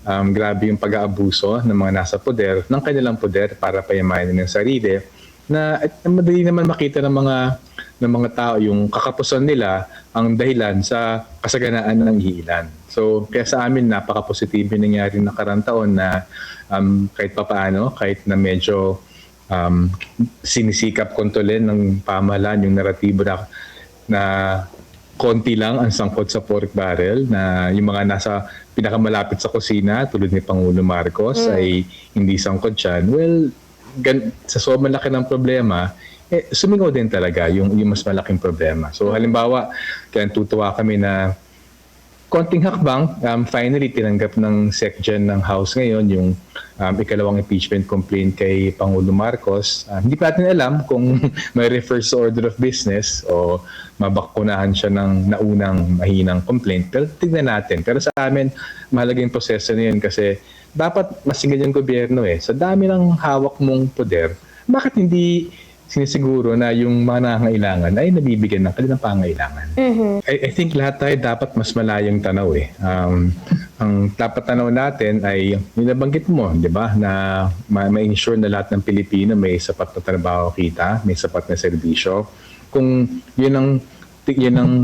grabe yung pag-aabuso ng mga nasa poder, ng kanilang poder para payamanin ng sarili, na at madali naman makita ng mga tao yung kakapusan nila ang dahilan sa kasaganaan ng iilan. So kaya sa amin napaka-positibo yung nangyari nakarang taon na kahit papaano, kahit na medyo sinisikap kontrolin ng pamahalaan yung naratibo na konti lang ang sangkot sa pork barrel, na yung mga nasa pinakamalapit sa kusina tulad ni Pangulo Marcos ay hindi sangkot dyan. Well, sa sobrang laki ng problema, sumingaw din talaga yung mas malaking problema. So halimbawa, kaya tutuwa kami na konting hakbang, finally tinanggap ng SecGen ng House ngayon yung ikalawang impeachment complaint kay Pangulo Marcos. Hindi pa natin alam kung may refers to order of business o mabakunahan siya ng naunang mahinang complaint. Pero tignan natin. Pero sa amin, mahalaga yung proseso na yun kasi dapat masigad yung gobyerno eh. Sa dami ng hawak mong poder, bakit hindi sinisiguro na yung mga nangangailangan ay nabibigyan ng kanilang pangailangan? I think lahat tayo dapat mas malayong tanaw eh. Ang dapat tanaw natin ay yung nabanggit mo, di ba, na ma-ensure na lahat ng Pilipino may sapat na trabaho kita, may sapat na serbisyo. Kung yun ang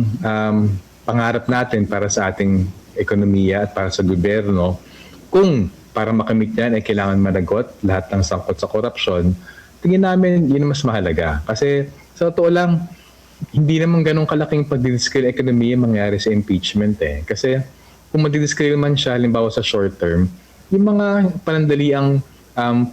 pangarap natin para sa ating ekonomiya at para sa gobyerno, kung para makamit yan ay kailangan managot lahat ng sangkot sa korupsyon, tingin namin yun ang mas mahalaga. Kasi sa totoo lang, hindi naman ganun kalaking pag-discale ekonomiya mangyari sa impeachment eh. Kasi kung mag-discale man siya, halimbawa sa short term, yung mga panandaliang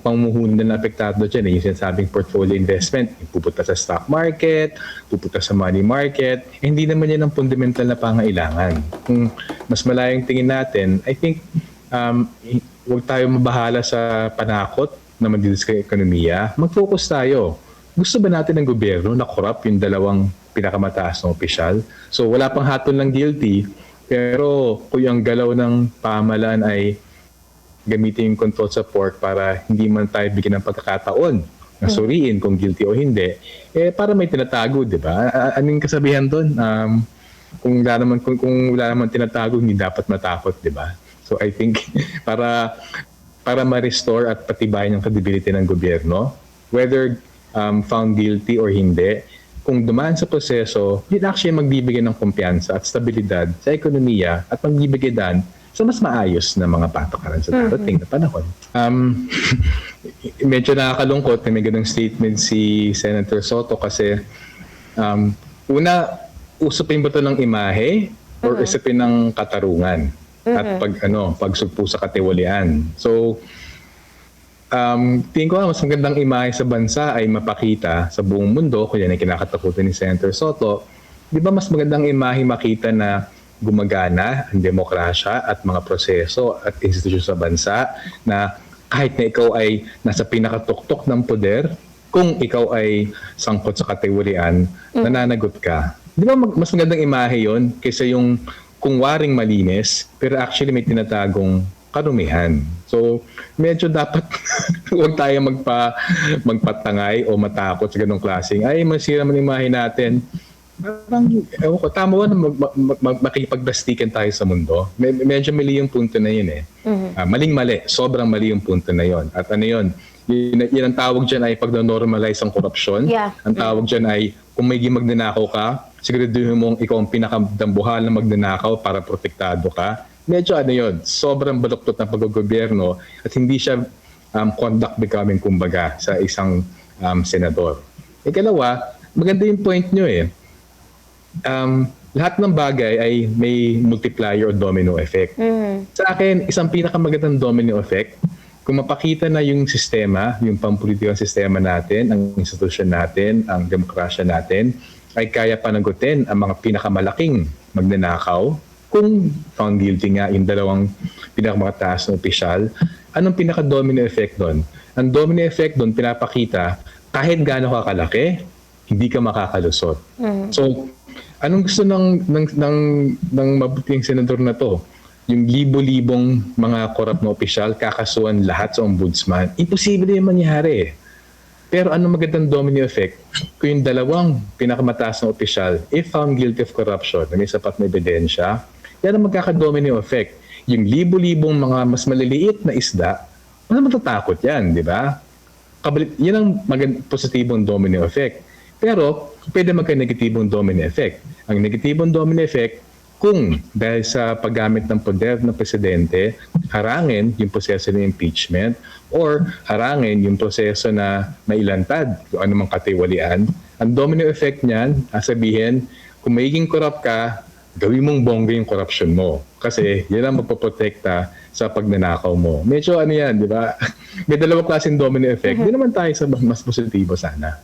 pamumuhunan na apektado dyan eh, yung sinasabing portfolio investment, pupunta sa stock market, pupunta sa money market, hindi naman yan ang fundamental na pangailangan. Kung mas malayong tingin natin, I think huwag tayo mabahala sa panakot na mag-discale ekonomiya, mag-focus tayo. Gusto ba natin ng gobyerno na corrupt yung dalawang pinakamataas na opisyal? So wala pang hatol ng guilty, pero kung yung galaw ng pamahalaan ay gamitin yung control sa pork para hindi man tayo bigyan ng pagkakataon na suriin kung guilty o hindi, para may tinatago, di ba? Anong kasabihan doon? Kung wala naman tinatago, hindi dapat matakot, di ba? So I think para ma-restore at patibayan yung credibility ng gobyerno, whether found guilty or hindi, kung dumaan sa proseso, yun actually magbibigay ng kumpiyansa at stabilidad sa ekonomiya at magbibigay dan sa mas maayos na mga patakaran sa darating na panahon. Medyo nakakalungkot na may ganung statement si Senator Soto kasi una, usapin ba ito ng imahe or usapin ng katarungan? At pagsugpo sa katiwalian. So, tingin ko mas magandang imahe sa bansa ay mapakita sa buong mundo, kung yan ay kinakatakutan ni Senator Soto. Di ba mas magandang imahe makita na gumagana ang demokrasya at mga proseso at institusyon sa bansa, na kahit na ikaw ay nasa pinakatuktok ng poder, kung ikaw ay sangkot sa katiwalian, nananagot ka. Di ba mas magandang imahe yon kaysa yung kung waring malinis, pero actually may tinatagong karumihan. So, medyo dapat huwag tayo magpatangay o matakot sa ganong klaseng, ay, masira man imahe natin. Parang, ewan ko, tama ba na makipagplastikan tayo sa mundo? Medyo mali yung punto na yun eh. Maling-mali, sobrang mali yung punto na yun. At ano yun, yun ang tawag dyan ay pag-normalize ang korupsyon. Yeah. Ang tawag dyan ay kung may magnanakaw ka, siguraduhin mong ikaw ang pinakadambuhal na magnanakaw para protektado ka. Medyo ano yun, sobrang baluktot ng pag-gobyerno at hindi siya conduct becoming kumbaga sa isang senador. Ikalawa, maganda yung point nyo eh. Lahat ng bagay ay may multiplier o domino effect. Sa akin, isang pinakamagandang domino effect, kung mapakita na yung sistema, yung pampolitikang sistema natin, ang institusyon natin, ang demokrasya natin, ay kaya panagutin ang mga pinakamalaking magnanakaw, kung found guilty nga yung dalawang pinakamataas na opisyal, anong pinaka-domino effect doon? Ang domino effect doon, pinapakita, kahit gaano ka kalaki, hindi ka makakalusot. So, anong gusto ng mabuting senador na to? Yung libo-libong mga korap na opisyal, kakasuhan lahat sa ombudsman. Imposible yung mangyari. Pero anong magandang domino effect? Kung yung dalawang pinakamataas na opisyal, if found guilty of corruption, na may sapat na ebidensya, yan ang magkaka-domino effect. yung libo-libong mga mas maliliit na isda, mas matatakot yan, di ba? Yan ang positibong domino effect. Pero, pwede magka-negatibong domino effect. Ang negatibong domino effect, kung dahil sa paggamit ng poder ng presidente, harangin yung proseso ng impeachment or harangin yung proseso na mailantad kung anumang katiwalian, ang domino effect niyan, sabihin, kung magiging corrupt ka, gawin mong bongga yung corruption mo. Kasi yan ang magpoprotekta sa pagnanakaw mo. Medyo ano yan, di ba? May dalawang klaseng domino effect. Di naman tayo sa mas positibo sana.